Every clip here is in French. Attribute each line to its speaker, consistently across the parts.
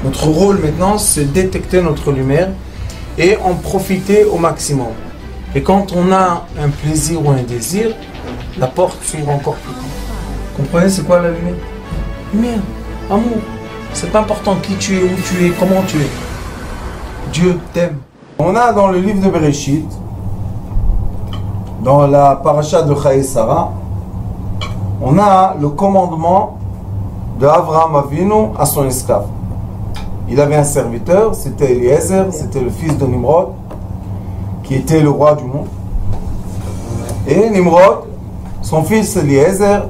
Speaker 1: Notre rôle maintenant, c'est détecter notre lumière et en profiter au maximum. Et quand on a un plaisir ou un désir, la porte s'ouvre encore plus grand. Comprenez, c'est quoi la lumière? Lumière, amour. C'est pas important qui tu es, où tu es, comment tu es. Dieu t'aime. On a dans le livre de Bereshit, dans la paracha de Chayei Sarah, on a le commandement de Avraham Avinu à son esclave. Il avait un serviteur, c'était Eliezer, c'était le fils de Nimrod, qui était le roi du monde. Et Nimrod, son fils Eliezer,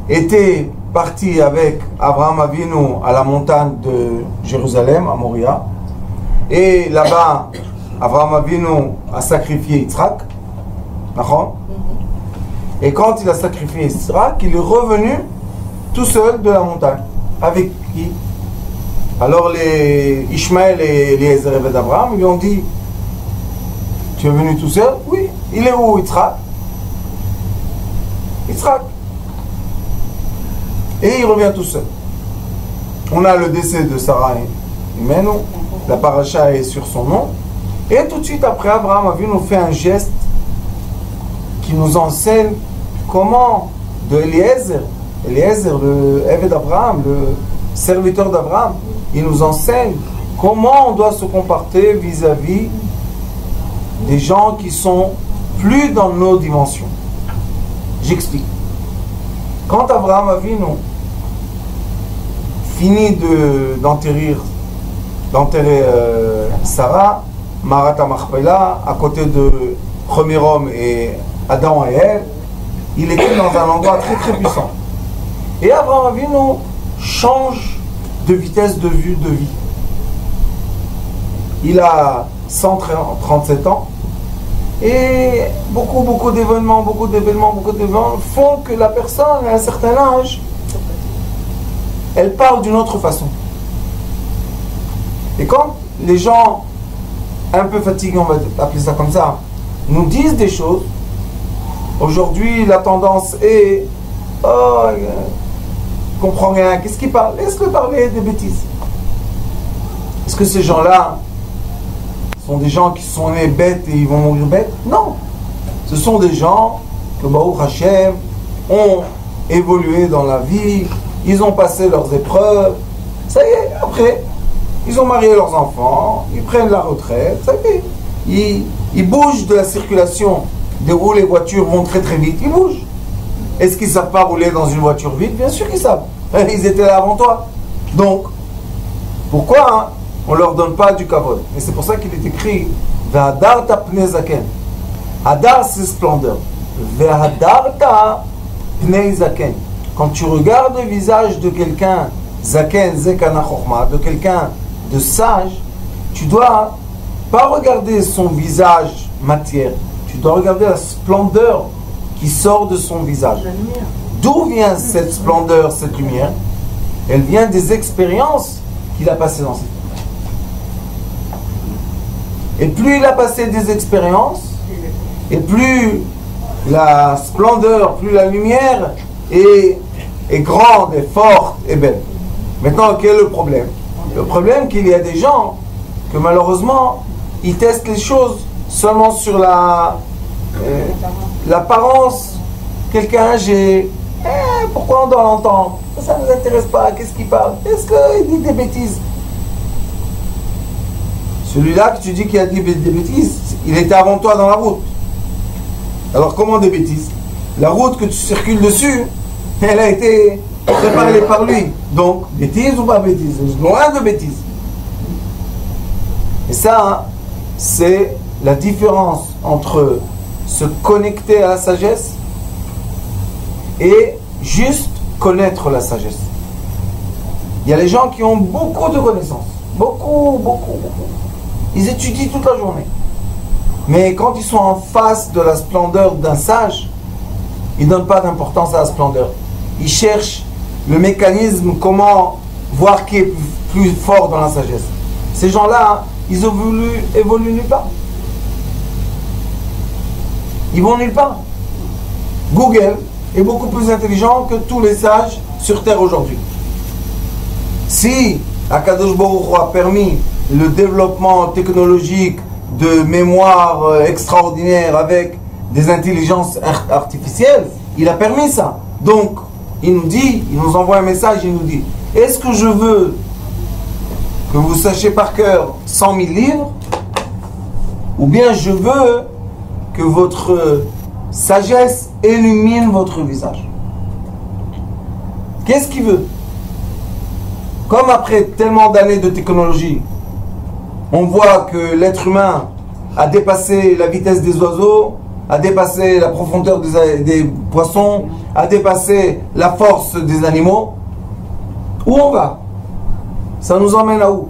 Speaker 1: était parti avec Avraham Avinu à la montagne de Jérusalem, à Moria. Et là-bas, Avraham Avinu a sacrifié Yitzhak. D'accord? Et quand il a sacrifié Yitzhak, il est revenu tout seul de la montagne. Avec qui? Alors les Ishmaël et Eliezer et Abraham lui ont dit: tu es venu tout seul? Oui. Il est où Yitzhak? Yitzhak. Et il revient tout seul. On a le décès de Sarah et Imenu. La paracha est sur son nom. Et tout de suite après, Abraham a vu nous faire un geste qui nous enseigne comment de Eliezer, le Eved d'Abraham, le serviteur d'Abraham, il nous enseigne comment on doit se comporter vis-à-vis des gens qui sont plus dans nos dimensions. J'explique. Quand Abraham Avinu finit d'enterrer Sarah, Marat HaMachpelah, à côté de premier homme et Adam et Ève, il était dans un endroit très très puissant. Et Abraham Avinu change de vitesse de vue de vie. Il a 137 ans et beaucoup d'événements font que la personne à un certain âge, elle parle d'une autre façon. Et quand les gens un peu fatigués, on va appeler ça comme ça, nous disent des choses, aujourd'hui la tendance est: oh, il comprend rien, qu'est-ce qu'il parle? Laisse-le parler des bêtises. Est-ce que ces gens-là sont des gens qui sont nés bêtes et ils vont mourir bêtes? Non. Ce sont des gens que Baruch Hashem ont évolué dans la vie, ils ont passé leurs épreuves, ça y est, après, ils ont marié leurs enfants, ils prennent la retraite, ça y est, ils bougent de la circulation de où les voitures vont très très vite, ils bougent. Est-ce qu'ils ne savent pas rouler dans une voiture vite? Bien sûr qu'ils savent. Ils étaient là avant toi. Donc, pourquoi on ne leur donne pas du kavod? Et c'est pour ça qu'il est écrit Ve'hadarta pnei zaken. Hadar, c'est splendeur. Ve'hadarta pnei zaken. Quand tu regardes le visage de quelqu'un, zaken, zekana chorma, de quelqu'un de sage, tu dois pas regarder son visage matière. Tu dois regarder la splendeur qui sort de son visage. D'où vient cette splendeur, cette lumière? Elle vient des expériences qu'il a passées dans cette vie. Et plus il a passé des expériences, et plus la splendeur, plus la lumière est grande, et forte, et belle. Maintenant, quel est le problème? Le problème, c'est qu'il y a des gens que malheureusement, ils testent les choses seulement sur l'apparence. Quelqu'un âgé, pourquoi on doit l'entendre? Ça ne nous intéresse pas, qu'est-ce qu'il parle? Est-ce qu'il dit des bêtises? Celui-là que tu dis qu'il a dit des bêtises, il était avant toi dans la route. Alors comment des bêtises? La route que tu circules dessus, elle a été préparée par lui. Donc, bêtises ou pas bêtises? Loin de bêtises. Et ça, c'est la différence entre se connecter à la sagesse et juste connaître la sagesse. Il y a les gens qui ont beaucoup de connaissances. Beaucoup. Ils étudient toute la journée. Mais quand ils sont en face de la splendeur d'un sage, ils ne donnent pas d'importance à la splendeur. Ils cherchent le mécanisme, comment voir qui est plus fort dans la sagesse. Ces gens-là, ils évoluent nulle part. Ils vont nulle part. Google est beaucoup plus intelligent que tous les sages sur Terre aujourd'hui. Si Akadosh Baruch Hu a permis le développement technologique de mémoire extraordinaire avec des intelligences artificielles. Il a permis ça. Donc, il nous dit, il nous envoie un message, il nous dit, est-ce que je veux que vous sachiez par cœur 100 000 livres, ou bien je veux que votre sagesse illumine votre visage? Qu'est-ce qu'il veut? Comme après tellement d'années de technologie, on voit que l'être humain a dépassé la vitesse des oiseaux, a dépassé la profondeur des poissons, a dépassé la force des animaux. Où on va? Ça nous emmène à où?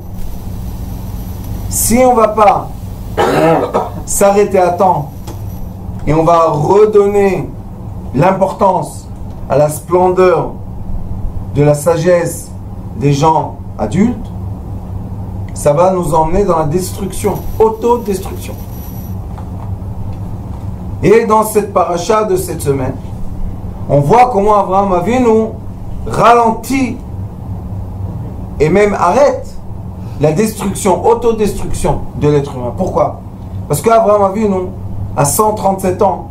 Speaker 1: Si on ne va pas s'arrêter à temps et on va redonner l'importance à la splendeur de la sagesse des gens adultes, ça va nous emmener dans la destruction, autodestruction. Et dans cette paracha de cette semaine, on voit comment Abraham Avinu ralentit et même arrête la destruction, autodestruction de l'être humain. Pourquoi? Parce qu'Abraham Avinu a 137 ans.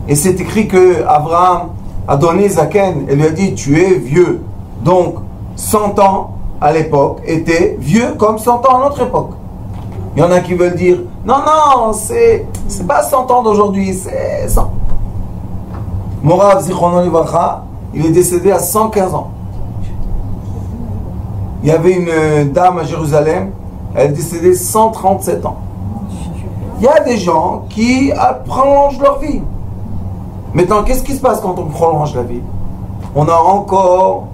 Speaker 1: Et c'est écrit que Abraham a donné Zaken et lui a dit: tu es vieux. Donc 100 ans à l'époque était vieux comme 100 ans à notre époque. Il y en a qui veulent dire: non, non, c'est pas 100 ans d'aujourd'hui, c'est 100. Morav Zichrono Livracha, il est décédé à 115 ans. Il y avait une dame à Jérusalem, elle est décédée 137 ans. Il y a des gens qui prolongent leur vie. Maintenant, qu'est-ce qui se passe quand on prolonge la vie? On a encore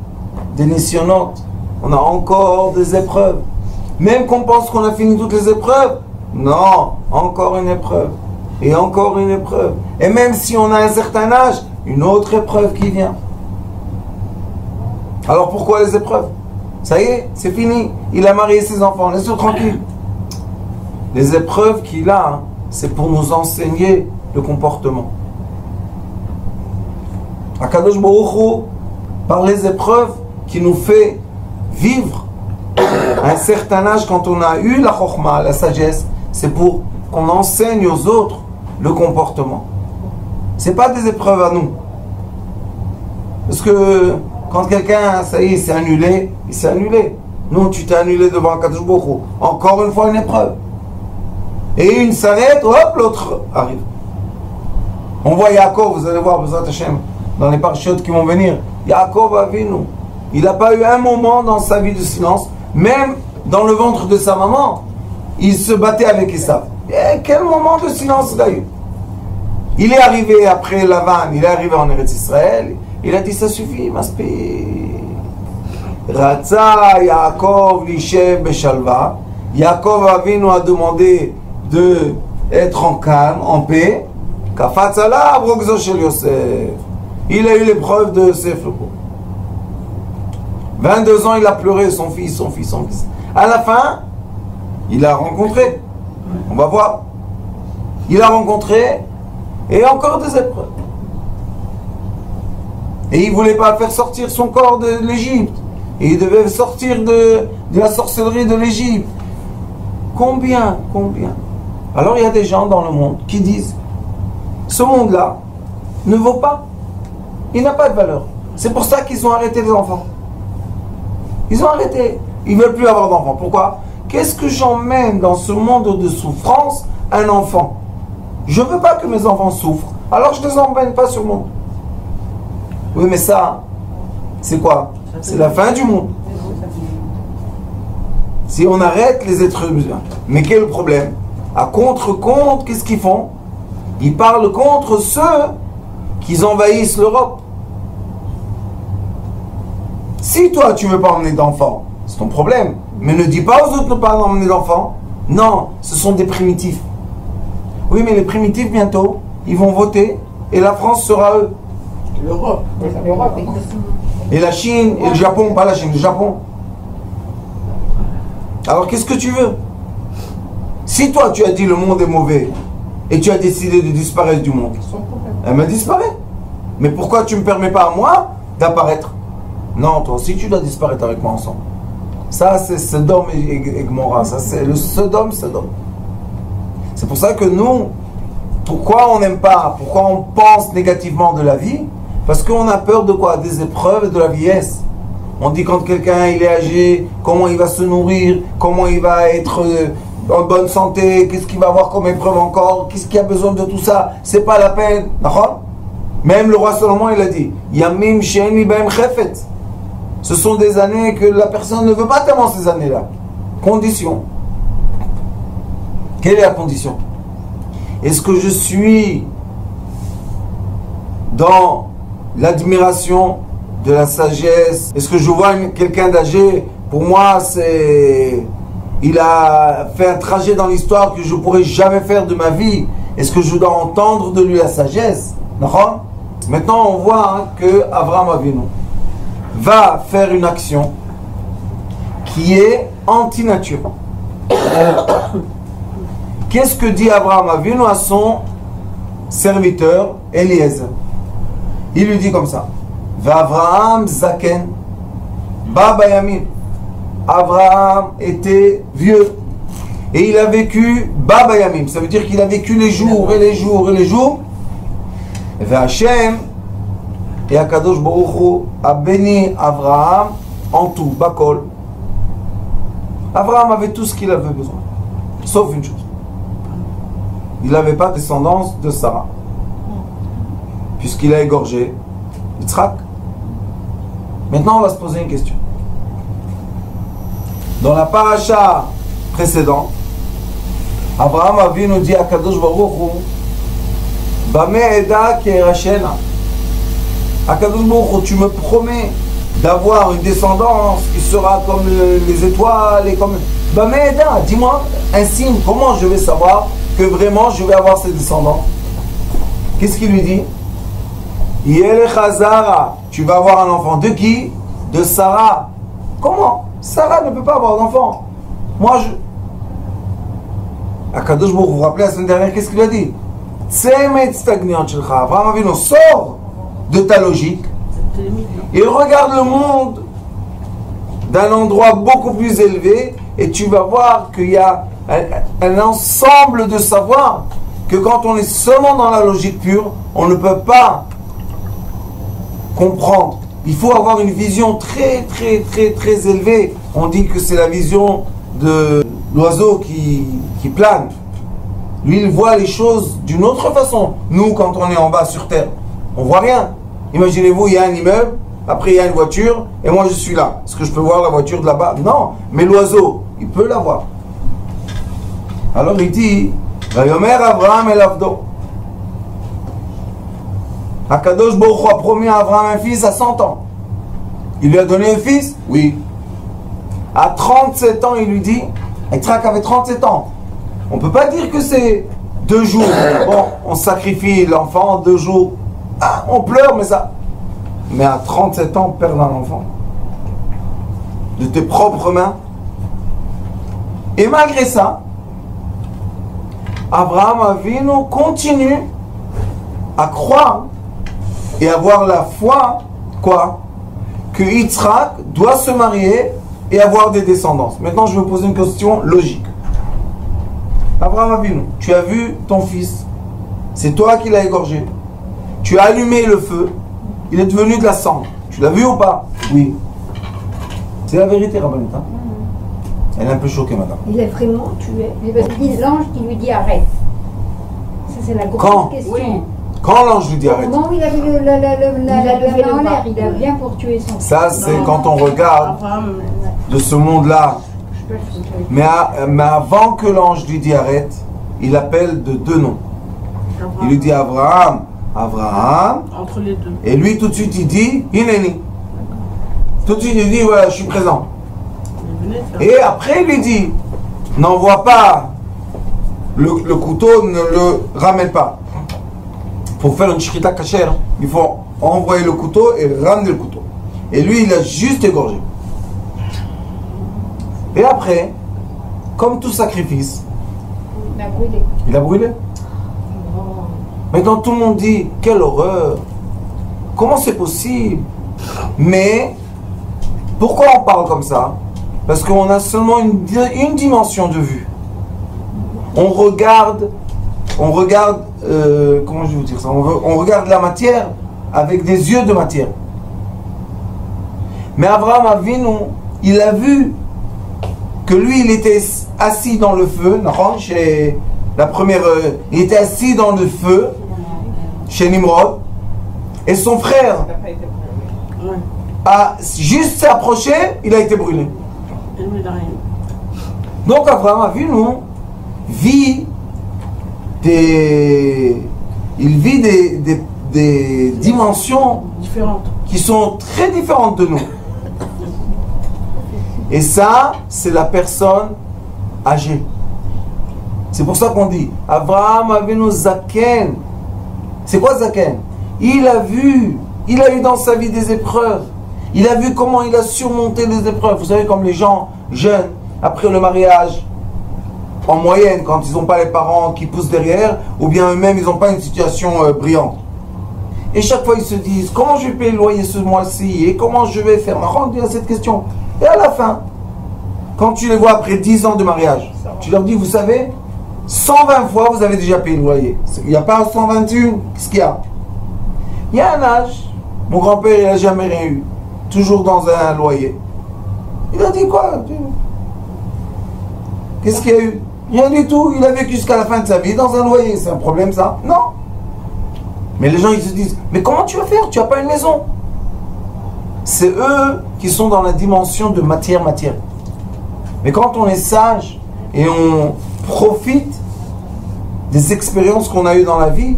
Speaker 1: des nissionnantes, on a encore des épreuves. Même qu'on pense qu'on a fini toutes les épreuves, non, encore une épreuve. Et encore une épreuve. Et même si on a un certain âge, une autre épreuve qui vient. Alors pourquoi les épreuves? Ça y est, c'est fini. Il a marié ses enfants, laisse-le tranquille. Les épreuves qu'il a, c'est pour nous enseigner le comportement. Akadosh Baruch Hu, par les épreuves qui nous fait vivre à un certain âge, quand on a eu la chokhma, la sagesse, c'est pour qu'on enseigne aux autres le comportement. Ce n'est pas des épreuves à nous. Parce que quand quelqu'un, ça y est, s'est annulé, il s'est annulé. Non, tu t'es annulé devant Akadosh Baruch Hu. Encore une fois une épreuve. Et une s'arrête, hop, l'autre arrive. On voit Yaakov, vous allez voir, Bezrat Hashem, dans les parachutes qui vont venir. Yaakov Avinu, il n'a pas eu un moment dans sa vie de silence, même dans le ventre de sa maman, il se battait avec Esav. Et quel moment de silence il a eu? Il est arrivé après Lavan, il est arrivé en Eretz Israël, il a dit: ça suffit, Maspi. Ratza Yaakov Lishev Beshalva. Yaakov Avinu a demandé de être en calme, en paix. Kafatz alav rogzo shel Yosef. Il a eu l'épreuve de Yosef le pauvre. 22 ans, il a pleuré, son fils. À la fin, il a rencontré. On va voir. Il a rencontré, et encore des épreuves. Et il ne voulait pas faire sortir son corps de l'Égypte. Et il devait sortir de la sorcellerie de l'Égypte. Combien? Alors il y a des gens dans le monde qui disent: ce monde-là ne vaut pas. Il n'a pas de valeur. C'est pour ça qu'ils ont arrêté les enfants. Ils ont arrêté. Ils ne veulent plus avoir d'enfants. Pourquoi? Qu'est-ce que j'emmène dans ce monde de souffrance un enfant? Je ne veux pas que mes enfants souffrent. Alors je ne les emmène pas sur le monde. Oui, mais ça, c'est quoi? C'est la fin du monde. Si on arrête les êtres humains. Mais quel est le problème? À contre-compte, qu'est-ce qu'ils font? Ils parlent contre ceux qui envahissent l'Europe. Si toi, tu ne veux pas emmener d'enfants, c'est ton problème. Mais ne dis pas aux autres de ne pas emmener d'enfants. Non, ce sont des primitifs. Oui, mais les primitifs, bientôt, ils vont voter et la France sera eux.
Speaker 2: L'Europe.
Speaker 1: Et la Chine et le Japon, pas la Chine, le Japon. Alors qu'est-ce que tu veux? Si toi, tu as dit le monde est mauvais et tu as décidé de disparaître du monde, elle me disparaît. Mais pourquoi tu ne me permets pas à moi d'apparaître? Non, toi aussi tu dois disparaître avec moi ensemble. Ça, c'est Sodome et Gomorrah. Ça, c'est le Sodome. C'est pour ça que nous, pourquoi on n'aime pas, pourquoi on pense négativement de la vie? Parce qu'on a peur de quoi? Des épreuves et de la vieillesse. On dit quand quelqu'un il est âgé, comment il va se nourrir, comment il va être en bonne santé, qu'est-ce qu'il va avoir comme épreuve encore, qu'est-ce qu'il a besoin de tout ça, c'est pas la peine. D'accord? Même le roi Salomon il a dit, Yamim she'en li b'hem chefet. Ce sont des années que la personne ne veut pas tellement ces années-là. Condition. Quelle est la condition? Est-ce que je suis dans l'admiration de la sagesse? Est-ce que je vois quelqu'un d'âgé? Pour moi, il a fait un trajet dans l'histoire que je ne pourrais jamais faire de ma vie. Est-ce que je dois entendre de lui la sagesse? D'accord? Maintenant, on voit que Abraham Avinu va faire une action qui est anti-nature. Qu'est-ce que dit Abraham Avinu à son serviteur Eliezer? Il lui dit comme ça: Abraham Zaken Baba Yamin. Abraham était vieux et il a vécu Baba Yamim. Ça veut dire qu'il a vécu les jours et les jours et les jours. Et Hachem et Akadosh Baruch Hu a béni Abraham en tout, Bakol. Abraham avait tout ce qu'il avait besoin, sauf une chose. Il n'avait pas de descendance de Sarah, puisqu'il a égorgé Yitzhak. Maintenant, on va se poser une question. Dans la paracha précédente, Abraham Avinu dit à Kadosh Baruch Hu, Bame Eda Kerashena. Akadosh Baruch Hu, tu me promets d'avoir une descendance qui sera comme les étoiles et comme. Bame Eda, dis-moi un signe, comment je vais savoir que vraiment je vais avoir ces descendants? Qu'est-ce qu'il lui dit? Yele Chazara, tu vas avoir un enfant. De qui? De Sarah. Comment? Sarah ne peut pas avoir d'enfant. Moi, Akadosh Baruch Hu, vous vous rappelez la semaine dernière, qu'est-ce qu'il a dit? Abraham Avinu, sors de ta logique. Il regarde le monde d'un endroit beaucoup plus élevé et tu vas voir qu'il y a un ensemble de savoir que quand on est seulement dans la logique pure, on ne peut pas comprendre. Il faut avoir une vision très très très très élevée. On dit que c'est la vision de l'oiseau qui plane. Lui, il voit les choses d'une autre façon. Nous, quand on est en bas sur terre, on voit rien. Imaginez-vous, il y a un immeuble, après il y a une voiture, et moi je suis là. Est-ce que je peux voir la voiture de là-bas? Non, mais l'oiseau, il peut la voir. Alors il dit, Vayomer Abraham el Avdo. Akadosh Baruch Hu a promis à Abraham un fils à 100 ans. Il lui a donné un fils? Oui. À 37 ans, il lui dit, Yitzhak avait 37 ans. On ne peut pas dire que c'est 2 jours. Bon, on sacrifie l'enfant 2 jours. Ah, on pleure, mais ça. Mais à 37 ans, perdre un enfant de tes propres mains. Et malgré ça, Abraham Avinu continue à croire et avoir la foi, quoi? Que Yitzhak doit se marier et avoir des descendances. Maintenant, je vais poser une question logique. Abraham Avinu, tu as vu ton fils, c'est toi qui l'as égorgé. Tu as allumé le feu, il est devenu de la cendre. Tu l'as vu ou pas? Oui. C'est la vérité, Rabbanit. Hein? Elle est un peu choquée, madame.
Speaker 2: Il est vraiment tué. L'ange qui lui dit arrête. Ça, c'est la grosse question. Oui.
Speaker 1: Quand l'ange lui dit arrête?
Speaker 2: Comment il a vu la main en l'air? Il a bien pour tuer son fils.
Speaker 1: Ça, c'est quand on regarde de ce monde-là. Mais avant que l'ange lui dit arrête, il appelle de 2 noms. Il lui dit Abraham, Abraham.
Speaker 3: Entre les deux.
Speaker 1: Et lui, tout de suite, il dit Hineni. Tout de suite, il dit voilà, je suis présent. Et après, il lui dit n'envoie pas le couteau, ne le ramène pas. Pour faire une shkita kasher, il faut envoyer le couteau et ramener le couteau. Et lui, il a juste égorgé. Et après, comme tout sacrifice,
Speaker 2: il a brûlé.
Speaker 1: Il a brûlé. Maintenant, tout le monde dit quelle horreur! Comment c'est possible? Mais pourquoi on parle comme ça? Parce qu'on a seulement une dimension de vue. On regarde, comment je vais vous dire ça, on regarde la matière avec des yeux de matière. Mais Abraham Avinu, il a vu que lui, il était assis dans le feu, chez la première, il était assis dans le feu, chez Nimrod, et son frère a juste s'approché, il a été brûlé. Donc Abraham Avinu vit des dimensions
Speaker 3: différentes
Speaker 1: qui sont très différentes de nous. Et ça, c'est la personne âgée. C'est pour ça qu'on dit Abraham Avinu Zaken. C'est quoi Zaken? Il a eu dans sa vie des épreuves. Il a vu comment il a surmonté les épreuves. Vous savez, comme les gens jeunes, après le mariage, en moyenne, quand ils n'ont pas les parents qui poussent derrière, ou bien eux-mêmes, ils n'ont pas une situation brillante. Et chaque fois, ils se disent, comment je vais payer le loyer ce mois-ci? Et comment je vais faire? On dit à cette question. Et à la fin, quand tu les vois après 10 ans de mariage, tu leur dis, vous savez, 120 fois, vous avez déjà payé le loyer. Il n'y a pas 121. Qu'est-ce qu'il y a? Il y a un âge. Mon grand-père, il n'a jamais rien eu. Toujours dans un loyer. Il a dit quoi? Qu'est-ce qu'il y a eu? Rien du tout. Il a vécu jusqu'à la fin de sa vie dans un loyer. C'est un problème, ça? Non. Mais les gens, ils se disent, mais comment tu vas faire? Tu n'as pas une maison. C'est eux qui sont dans la dimension de matière. Mais quand on est sage et on profite des expériences qu'on a eues dans la vie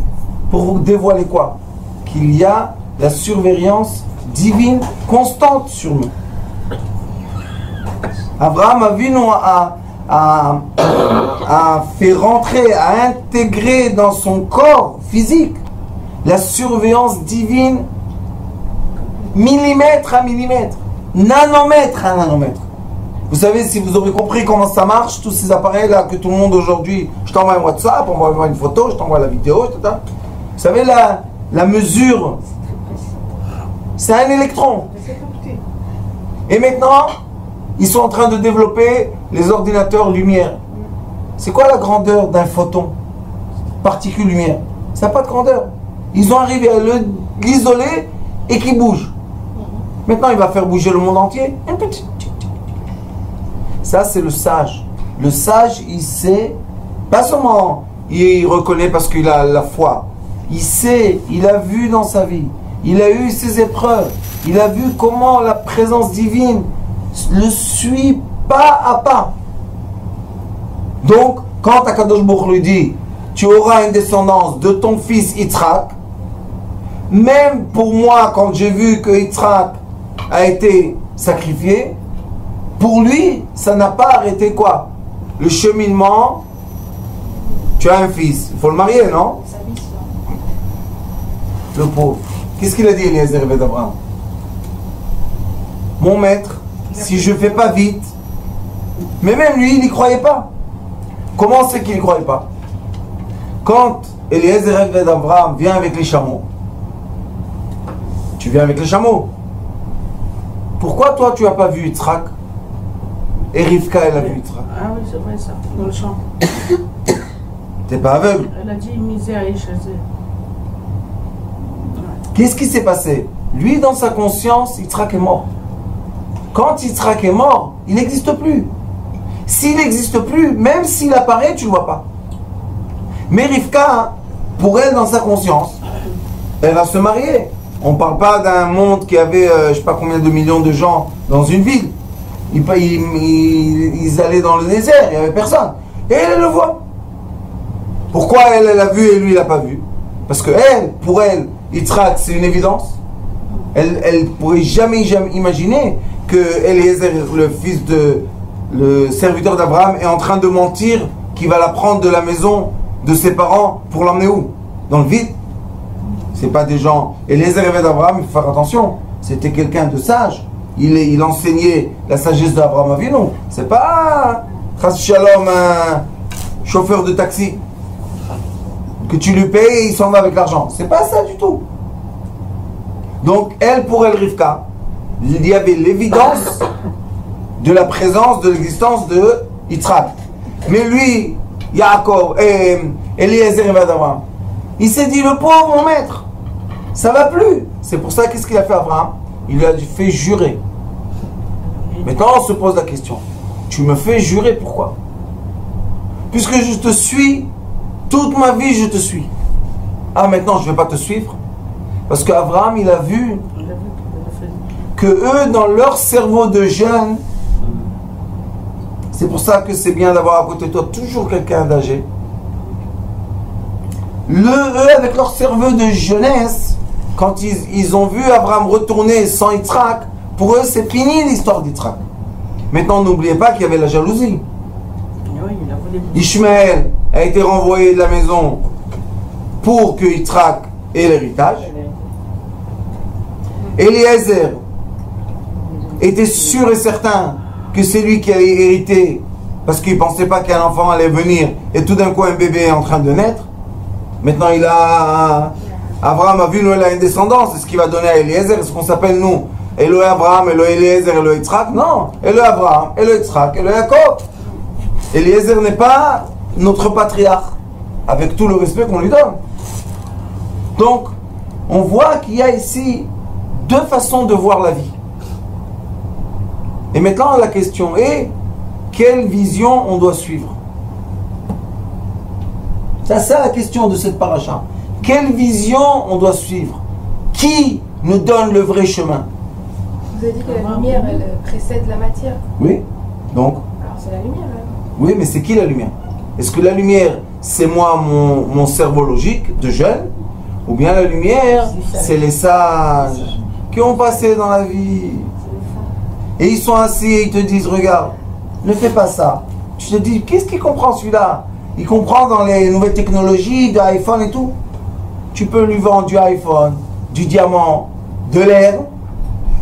Speaker 1: pour vous dévoiler quoi? Qu'il y a la surveillance divine constante sur nous. Abraham Avinu a fait rentrer, a intégré dans son corps physique la surveillance divine millimètre à millimètre, nanomètre à nanomètre. Vous savez, si vous aurez compris comment ça marche, tous ces appareils-là que tout le monde aujourd'hui, je t'envoie un WhatsApp, on va voir une photo, je t'envoie la vidéo, etc. Vous savez, la mesure, c'est un électron. Et maintenant, ils sont en train de développer les ordinateurs lumière. C'est quoi la grandeur d'un photon? Particule lumière. Ça n'a pas de grandeur. Ils ont arrivé à l'isoler et qui bouge. Maintenant, il va faire bouger le monde entier. Un petit. Ça, c'est le sage. Le sage, il sait, pas seulement il reconnaît parce qu'il a la foi. Il sait, il a vu dans sa vie. Il a eu ses épreuves. Il a vu comment la présence divine le suit pas à pas. Donc, quand Akadosh Baruch lui dit, tu auras une descendance de ton fils Yitzhak, même pour moi, quand j'ai vu que Yitzhak a été sacrifié, pour lui, ça n'a pas arrêté quoi? Le cheminement. Tu as un fils, il faut le marier, non? Le pauvre. Qu'est-ce qu'il a dit, Eliezer ben Abraham? Mon maître, si je ne fais pas vite, mais même lui, il n'y croyait pas. Comment c'est qu'il ne croyait pas? Quand Eliezer ben Abraham vient avec les chameaux, tu viens avec les chameaux. Pourquoi toi, tu n'as pas vu Yitzhak? Et Rivka, elle a vu Yitzhak.
Speaker 3: Ah oui, c'est vrai ça, dans le champ.
Speaker 1: T'es pas aveugle.
Speaker 3: Elle a dit misère et chassé.
Speaker 1: Qu'est-ce qui s'est passé? Lui, dans sa conscience, Yitzhak est mort. Quand Yitzhak est mort, il n'existe plus. S'il n'existe plus, même s'il apparaît, tu ne le vois pas. Mais Rivka, pour elle, dans sa conscience, elle va se marier. On ne parle pas d'un monde qui avait, je ne sais pas combien de millions de gens dans une ville. Ils allaient dans le désert, il n'y avait personne. Et elle le voit. Pourquoi elle a vu et lui il n'a pas vu? Parce que elle, pour elle, Yitzhak, c'est une évidence. Elle ne pourrait jamais imaginer que Eliezer, le fils de le serviteur d'Abraham, est en train de mentir qu'il va la prendre de la maison de ses parents pour l'emmener où? Dans le vide. C'est pas des gens. Eliezer et d'Abraham, il faut faire attention. C'était quelqu'un de sage. Il enseignait la sagesse d'Abraham Avinu. C'est pas Chas Shalom, un chauffeur de taxi que tu lui payes et il s'en va avec l'argent. C'est pas ça du tout. Donc, elle, pour elle, Rivka, il y avait l'évidence de la présence, de l'existence de Yitzhak. Mais lui, Yaakov et Eliezer et Abraham, il s'est dit, le pauvre mon maître, ça va plus. C'est pour ça, qu'est-ce qu'il a fait Abraham? Il lui a fait jurer. Maintenant, on se pose la question. Tu me fais jurer, pourquoi? Puisque je te suis, toute ma vie je te suis. Ah, maintenant je ne vais pas te suivre. Parce qu'Abraham, il a vu que eux, dans leur cerveau de jeune, c'est pour ça que c'est bien d'avoir à côté de toi toujours quelqu'un d'âgé. Eux, avec leur cerveau de jeunesse, quand ils ont vu Abraham retourner sans Yitzhak, pour eux, c'est fini l'histoire d'Yitzhak. Maintenant, n'oubliez pas qu'il y avait la jalousie. Ishmaël a été renvoyé de la maison pour que Yitzhak ait l'héritage. Eliezer était sûr et certain que c'est lui qui allait hériter parce qu'il ne pensait pas qu'un enfant allait venir et tout d'un coup un bébé est en train de naître. Maintenant, Abraham a vu, nous, il a une descendance. C'est ce qu'il va donner à Eliezer. Ce qu'on s'appelle, nous, Elohé Abraham, Elohé Eliezer, Elohé Yitzhak. Non, Elohé Abraham, Elohé Yitzhak, Elohé Yaakov. Eliezer n'est pas notre patriarche, avec tout le respect qu'on lui donne. Donc, on voit qu'il y a ici deux façons de voir la vie. Et maintenant, la question est, quelle vision on doit suivre? C'est ça la question de cette paracha. Quelle vision on doit suivre? Qui nous donne le vrai chemin?
Speaker 4: Vous avez dit que la lumière, elle précède la matière.
Speaker 1: Oui, donc.
Speaker 4: Alors c'est la lumière, là.
Speaker 1: Oui, mais c'est qui la lumière? Est-ce que la lumière, c'est moi, mon cerveau logique de jeune? Ou bien la lumière, c'est les sages qui ont passé dans la vie? Et ils sont assis et ils te disent, regarde, ne fais pas ça. Tu te dis, qu'est-ce qu'il comprend celui-là? Il comprend dans les nouvelles technologies, de iPhone et tout. Tu peux lui vendre du iPhone, du diamant, de l'air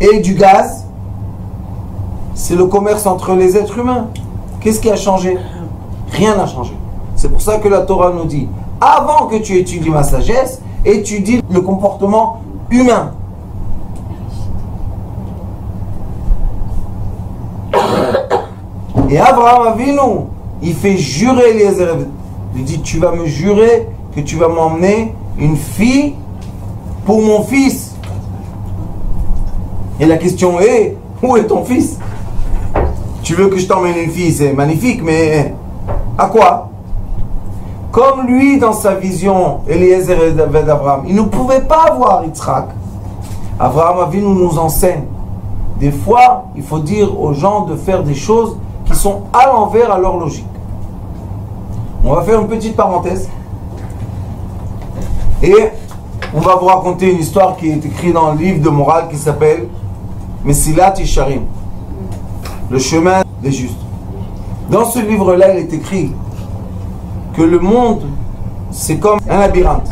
Speaker 1: et du gaz. C'est le commerce entre les êtres humains. Qu'est-ce qui a changé? Rien n'a changé. C'est pour ça que la Torah nous dit, avant que tu étudies ma sagesse, étudie le comportement humain. Et Abraham Avinu, il fait jurer Eliezer. Il dit, tu vas me jurer que tu vas m'emmener une fille pour mon fils. Et la question est, où est ton fils? Tu veux que je t'emmène une fille, c'est magnifique, mais à quoi? Comme lui, dans sa vision, Eliezer et Abraham, il ne pouvait pas voir Yitzhak. Abraham Avinu nous enseigne. Des fois, il faut dire aux gens de faire des choses qui sont à l'envers à leur logique. On va faire une petite parenthèse. Et on va vous raconter une histoire qui est écrite dans le livre de morale qui s'appelle Mesilat Yesharim, le chemin des justes. Dans ce livre-là, il est écrit que le monde, c'est comme un labyrinthe.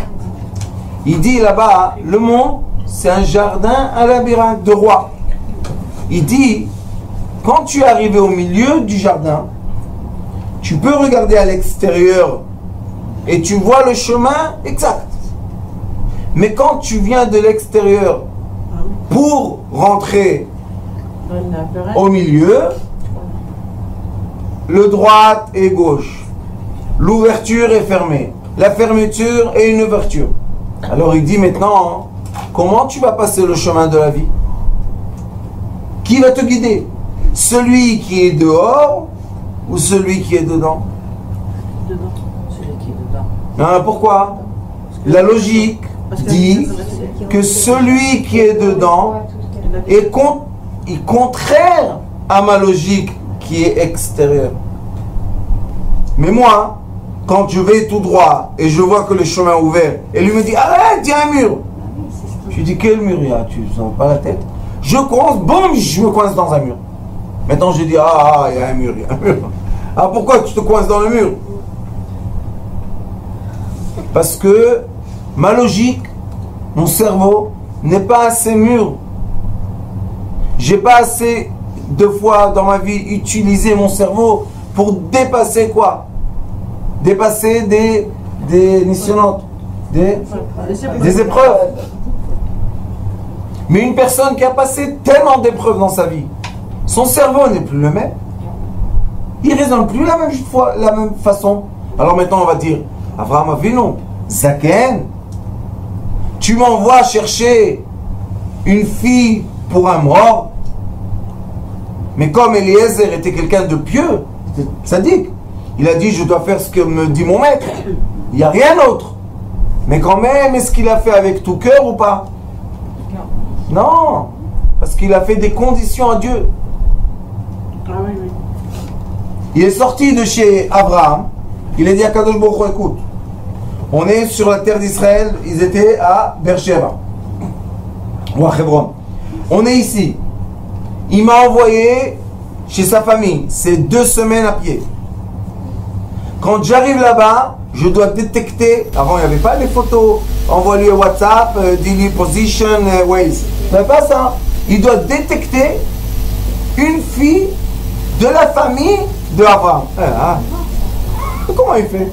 Speaker 1: Il dit là-bas, le monde, c'est un jardin, un labyrinthe de rois. Il dit, quand tu es arrivé au milieu du jardin, tu peux regarder à l'extérieur et tu vois le chemin exact. Mais quand tu viens de l'extérieur pour rentrer au milieu, le droite et gauche, l'ouverture est fermée, la fermeture est une ouverture. Alors il dit maintenant, comment tu vas passer le chemin de la vie? Qui va te guider? Celui qui est dehors ou celui qui est dedans?
Speaker 3: Dedans. Celui qui est dedans.
Speaker 1: Hein, pourquoi? La logique dit que celui qui est dedans est contraire à ma logique qui est extérieure. Mais moi, quand je vais tout droit et je vois que le chemin est ouvert, et lui me dit arrête, il y a un mur. Je lui dis quel mur il y a? Tu ne sens pas la tête? Je coince, boum, je me coince dans un mur. Maintenant je dis ah, il y a un mur, il y a un mur. Ah, pourquoi tu te coinces dans le mur? Parce que ma logique, mon cerveau n'est pas assez mûr. J'ai pas assez de fois dans ma vie utilisé mon cerveau pour dépasser quoi? Dépasser des épreuves. Mais une personne qui a passé tellement d'épreuves dans sa vie, Son cerveau n'est plus le même. Il ne raisonne plus la même façon. Alors maintenant on va dire, Avraham Avinu, Zaken, tu m'envoies chercher une fille pour un mort. Mais comme Eliezer était quelqu'un de pieux, sadique, il a dit, je dois faire ce que me dit mon maître. Il n'y a rien d'autre. Mais quand même, est-ce qu'il a fait avec tout cœur ou pas? Non. Parce qu'il a fait des conditions à Dieu.
Speaker 3: Ah oui, oui.
Speaker 1: Il est sorti de chez Abraham. Il a dit à Kadosh Baruch Hu, écoute, on est sur la terre d'Israël. Ils étaient à Beersheba ou à Hebron. On est ici. Il m'a envoyé chez sa famille. C'est 2 semaines à pied. Quand j'arrive là-bas, je dois détecter. Avant, il n'y avait pas les photos. Envoie-lui un WhatsApp, dis-lui position, Waze. Il n'y avait pas ça. Il doit détecter une fille de la famille de Abraham. Comment il fait?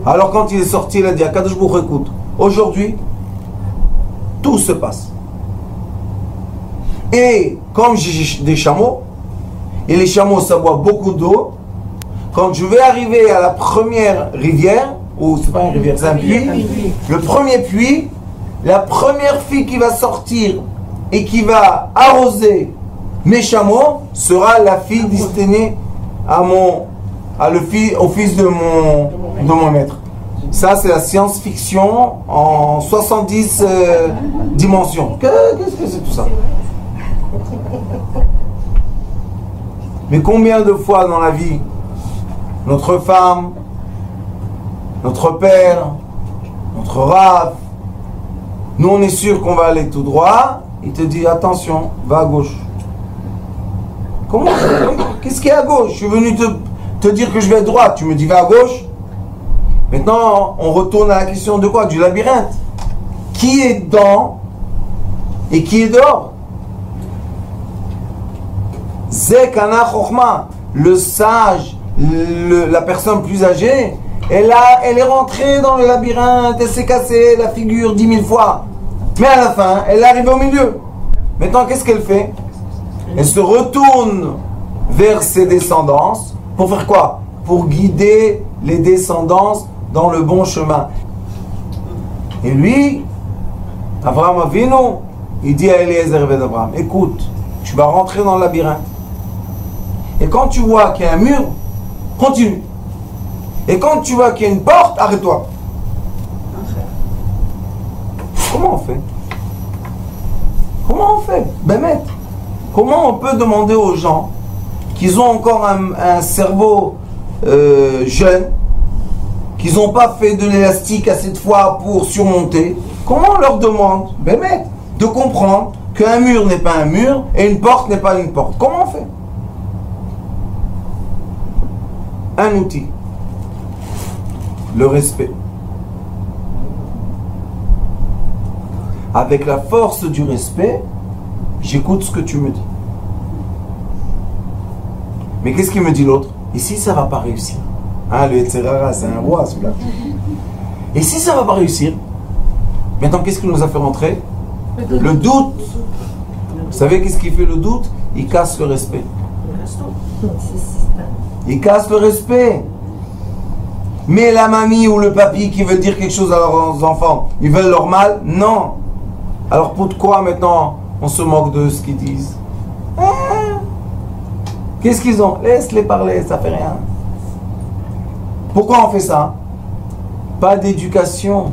Speaker 1: Alors quand il est sorti, il a dit à Kadosh Baruch Hu, écoute, aujourd'hui, tout se passe. Et comme j'ai des chameaux, et les chameaux ça boit beaucoup d'eau, quand je vais arriver à la première rivière, ou c'est pas une rivière, c'est un puits, le premier puits, la première fille qui va sortir et qui va arroser mes chameaux sera la fille destinée au fils de mon maître. Ça, c'est la science-fiction en 70 dimensions. Qu'est-ce que c'est tout ça? Mais combien de fois dans la vie, notre femme, notre père, notre rave, nous on est sûr qu'on va aller tout droit, il te dit attention, va à gauche. Comment? Qu'est-ce qu'il y a à gauche? Je suis venu te dire que je vais à droite, tu me dis va à gauche. Maintenant, on retourne à la question de quoi? Du labyrinthe. Qui est dedans et qui est dehors? Zekana Chochma, le sage, la personne plus âgée, elle est rentrée dans le labyrinthe, elle s'est cassée la figure 10 000 fois. Mais à la fin, elle est arrivée au milieu. Maintenant, qu'est-ce qu'elle fait? Elle se retourne vers ses descendances. Pour faire quoi? Pour guider les descendances dans le bon chemin. Et lui, Avraham Avinu, il dit à Eliezer et Abraham, écoute, tu vas rentrer dans le labyrinthe. Et quand tu vois qu'il y a un mur, continue. Et quand tu vois qu'il y a une porte, arrête-toi. Comment on fait? Comment on fait? Bémet. Comment on peut demander aux gens qu'ils ont encore un cerveau jeune, qu'ils n'ont pas fait de l'élastique assez de fois pour surmonter? Comment on leur demande, Bémet, de comprendre qu'un mur n'est pas un mur et une porte n'est pas une porte? Comment on fait? Un outil. Le respect. Avec la force du respect, j'écoute ce que tu me dis. Mais qu'est-ce qu'il me dit l'autre? Et si ça ne va pas réussir? Ah, le Yetzirara, c'est un roi celui-là. Et si ça ne va pas réussir? Maintenant, qu'est-ce qui nous a fait rentrer? Le doute. Vous savez qu'est-ce qui fait le doute? Il casse le respect. Il casse le respect. Mais la mamie ou le papy qui veut dire quelque chose à leurs enfants, ils veulent leur mal? Non. Alors pourquoi maintenant on se moque de ce qu'ils disent? Qu'est-ce qu'ils ont? Laisse-les parler, ça fait rien. Pourquoi on fait ça? Pas d'éducation.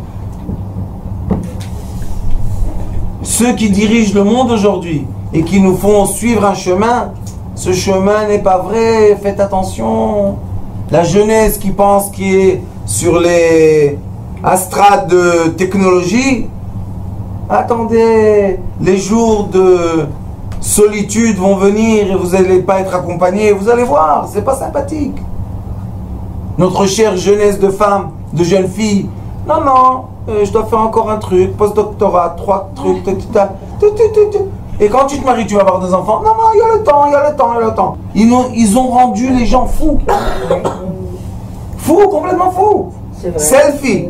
Speaker 1: Ceux qui dirigent le monde aujourd'hui et qui nous font suivre un chemin, ce chemin n'est pas vrai, faites attention. La jeunesse qui pense qu'il est sur les astrades de technologie, attendez, les jours de solitude vont venir et vous n'allez pas être accompagnés, vous allez voir, c'est pas sympathique. Notre chère jeunesse de femmes, de jeunes filles, non, je dois faire encore un truc, post-doctorat, 3 trucs, et quand tu te maries, tu vas avoir des enfants. Non, il y a le temps. Ils ont rendu les gens fous. Fous, complètement fous. Selfie.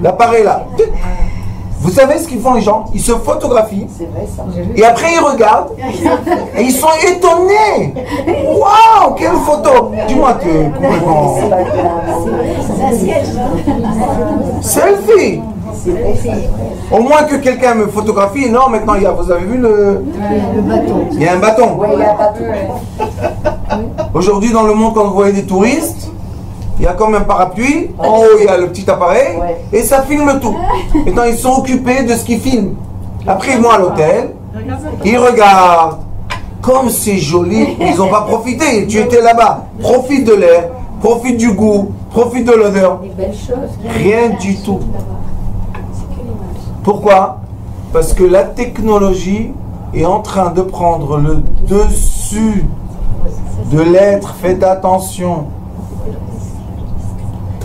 Speaker 1: L'appareil là. Vous savez ce qu'ils font les gens? Ils se photographient.
Speaker 3: C'est vrai ça.
Speaker 1: Et après ils regardent. Et ils sont étonnés. Waouh, quelle photo! Dis-moi, tu es complètement... Selfie! Au moins que quelqu'un me photographie. Non, maintenant, vous avez vu le
Speaker 2: bâton.
Speaker 1: Il y a un bâton.
Speaker 3: Oui, il y a pas tout.
Speaker 1: Aujourd'hui, dans le monde, quand vous voyez des touristes, il y a comme un parapluie. En haut, il y a le petit appareil. Et ça filme tout. Maintenant, ils sont occupés de ce qu'ils filment. Après, ils vont à l'hôtel. Ils regardent. Comme c'est joli. Ils n'ont pas profité. Tu étais là-bas. Profite de l'air. Profite du goût. Profite de l'odeur.
Speaker 2: Des belles choses.
Speaker 1: Rien du tout. Pourquoi? Parce que la technologie est en train de prendre le dessus de l'être. Faites attention.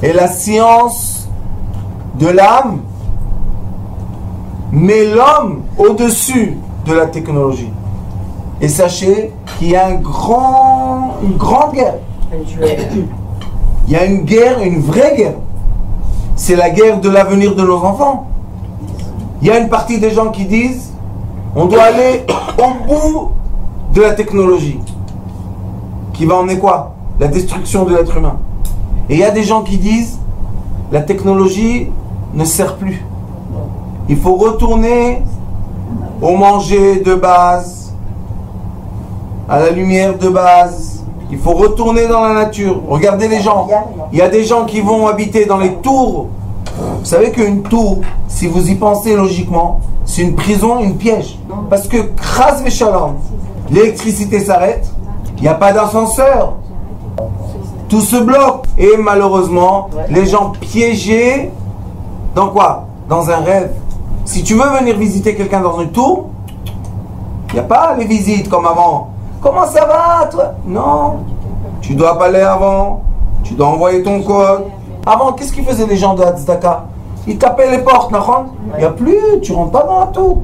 Speaker 1: Et la science de l'âme met l'homme au-dessus de la technologie. Et sachez qu'il y a une grande guerre. Il y a une guerre, une vraie guerre. C'est la guerre de l'avenir de nos enfants. Il y a une partie des gens qui disent on doit aller au bout de la technologie. Qui va emmener quoi? La destruction de l'être humain. Et il y a des gens qui disent la technologie ne sert plus. Il faut retourner au manger de base, à la lumière de base. Il faut retourner dans la nature. Regardez les gens. Il y a des gens qui vont habiter dans les tours. Vous savez qu'une tour, si vous y pensez logiquement, c'est une prison, une piège. Parce que, Chas v'shalom, l'électricité s'arrête, il n'y a pas d'ascenseur. Tout se bloque. Et malheureusement, les gens piégés dans quoi? Dans un rêve. Si tu veux venir visiter quelqu'un dans une tour, il n'y a pas les visites comme avant. Comment ça va, toi? Non. Tu dois pas aller avant. Tu dois envoyer ton code. Avant, qu'est-ce qu'ils faisaient les gens de Hatzdaka? Ils tapaient les portes, il n'y a plus, tu rentres pas dans la tour.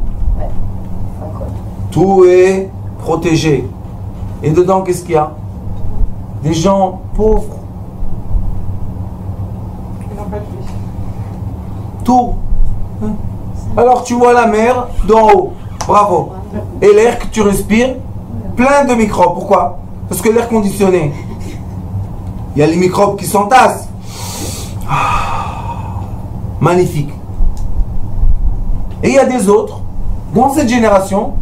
Speaker 1: Tout est protégé. Et dedans, qu'est-ce qu'il y a? Des gens pauvres. Tout. Alors tu vois la mer d'en haut. Bravo. Et l'air que tu respires, plein de microbes. Pourquoi? Parce que l'air conditionné, il y a les microbes qui s'entassent. Magnifique. Et il y a des autres, dans cette génération,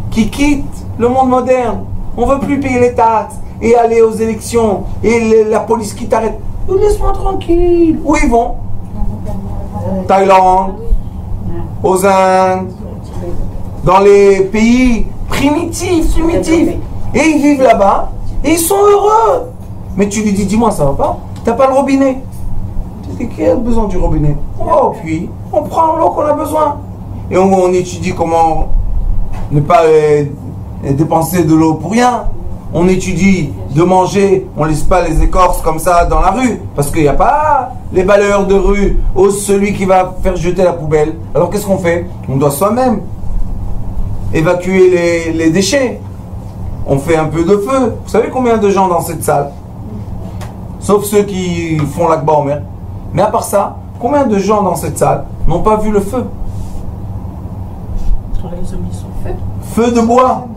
Speaker 1: qui quittent le monde moderne. On ne veut plus payer les taxes et aller aux élections et la police qui t'arrête. Laisse-moi tranquille. Où ils vont? Thaïlande, aux Indes, dans les pays primitifs. Et ils vivent là-bas et ils sont heureux. Mais tu lui dis, dis-moi, ça va pas? T'as pas le robinet? Tu dis, qui a besoin du robinet? Oh, puis on prend l'eau qu'on a besoin. Et on étudie comment ne pas dépenser de l'eau pour rien. On étudie de manger, on ne laisse pas les écorces comme ça dans la rue. Parce qu'il n'y a pas les balayeurs de rue ou celui qui va faire jeter la poubelle. Alors qu'est-ce qu'on fait? On doit soi-même évacuer les déchets. On fait un peu de feu. Vous savez combien de gens dans cette salle? Sauf ceux qui font l'Akba Omer. Mais à part ça, combien de gens dans cette salle n'ont pas vu le feu? Feu de bois.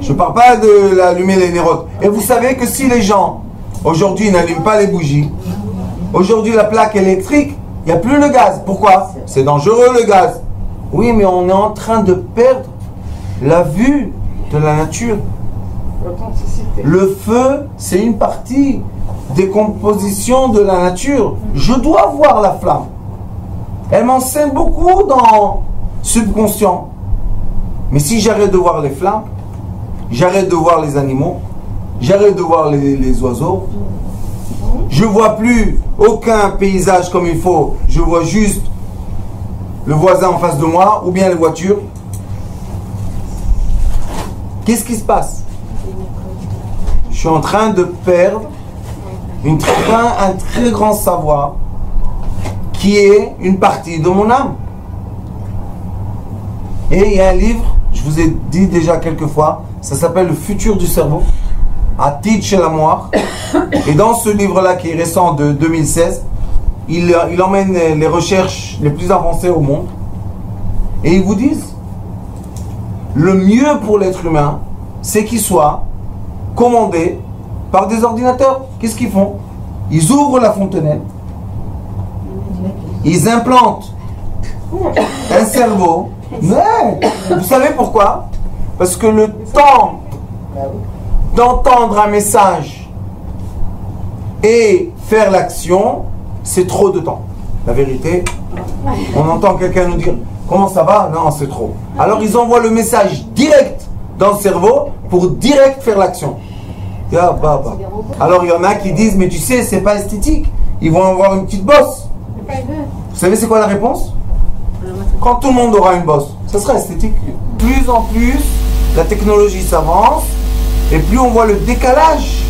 Speaker 1: Je ne parle pas de l'allumer les nérotes. Et vous savez que si les gens, aujourd'hui, n'allument pas les bougies, aujourd'hui, la plaque électrique, il n'y a plus le gaz. Pourquoi? C'est dangereux le gaz. Oui, mais on est en train de perdre la vue de la nature. Le feu, c'est une partie des compositions de la nature. Je dois voir la flamme. Elle m'enseigne beaucoup dans subconscient. Mais si j'arrête de voir les flammes, j'arrête de voir les animaux, j'arrête de voir les oiseaux, je ne vois plus aucun paysage comme il faut, je vois juste le voisin en face de moi ou bien les voitures. Qu'est-ce qui se passe? Je suis en train de perdre un très grand savoir qui est une partie de mon âme. Et il y a un livre, je vous ai dit déjà quelques fois, ça s'appelle Le futur du cerveau, Atid Shel Hamoach. Et dans ce livre-là, qui est récent de 2016, il emmène les recherches les plus avancées au monde. Et ils vous disent, le mieux pour l'être humain, c'est qu'il soit commandé par des ordinateurs. Qu'est-ce qu'ils font? Ils ouvrent la fontaine, ils implantent un cerveau. Mais vous savez pourquoi? Parce que le temps d'entendre un message et faire l'action, c'est trop de temps. La vérité, on entend quelqu'un nous dire comment ça va? Non, c'est trop. Alors ils envoient le message direct dans le cerveau pour direct faire l'action. Alors il y en a qui disent mais tu sais, c'est pas esthétique. Ils vont avoir une petite bosse. Vous savez c'est quoi la réponse? Quand tout le monde aura une bosse, ça sera esthétique. Plus en plus, la technologie s'avance et plus on voit le décalage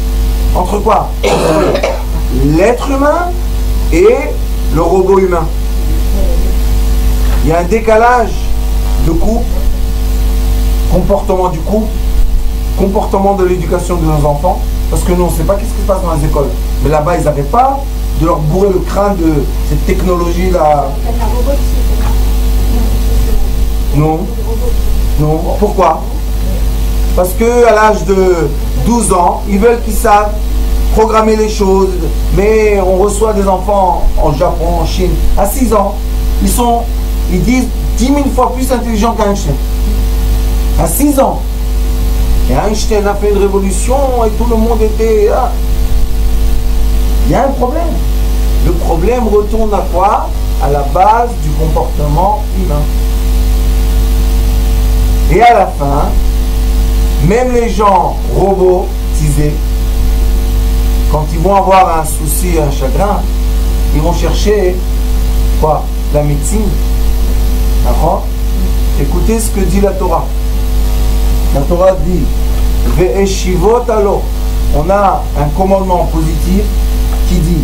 Speaker 1: entre quoi? Entre l'être humain et le robot humain. Il y a un décalage de couple, comportement du couple, comportement de l'éducation de nos enfants, parce que nous on ne sait pas qu'est-ce qui se passe dans les écoles. Mais là-bas, ils n'arrêtent pas de leur bourrer le crâne de cette technologie-là. Non. Non. Pourquoi? Parce qu'à l'âge de 12 ans, ils veulent qu'ils savent programmer les choses. Mais on reçoit des enfants en Japon, en Chine, à 6 ans. Ils disent 10 000 fois plus intelligents qu'Einstein. À 6 ans. Et Einstein a fait une révolution et tout le monde était là. Il y a un problème. Le problème retourne à quoi? À la base du comportement humain. Et à la fin, même les gens robotisés, quand ils vont avoir un souci, un chagrin, ils vont chercher quoi? La médecine. D'accord? Écoutez ce que dit la Torah. La Torah dit Ve'eshivot alo. On a un commandement positif qui dit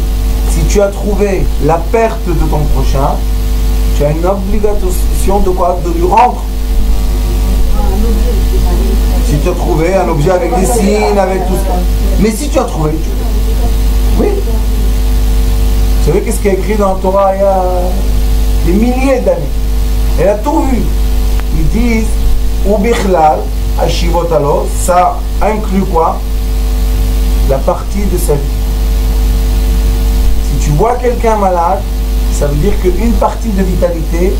Speaker 1: si tu as trouvé la perte de ton prochain, tu as une obligation de quoi? De lui rendre. Si tu as trouvé un objet avec des signes, avec tout ça. Mais si tu as trouvé, oui. Vous savez qu'est-ce qui est écrit dans la Torah il y a des milliers d'années? Elle a tout vu. Ils disent Ubichlal, Ashivotalo, ça inclut quoi? La partie de sa vie. Si tu vois quelqu'un malade, ça veut dire qu'une partie de vitalité,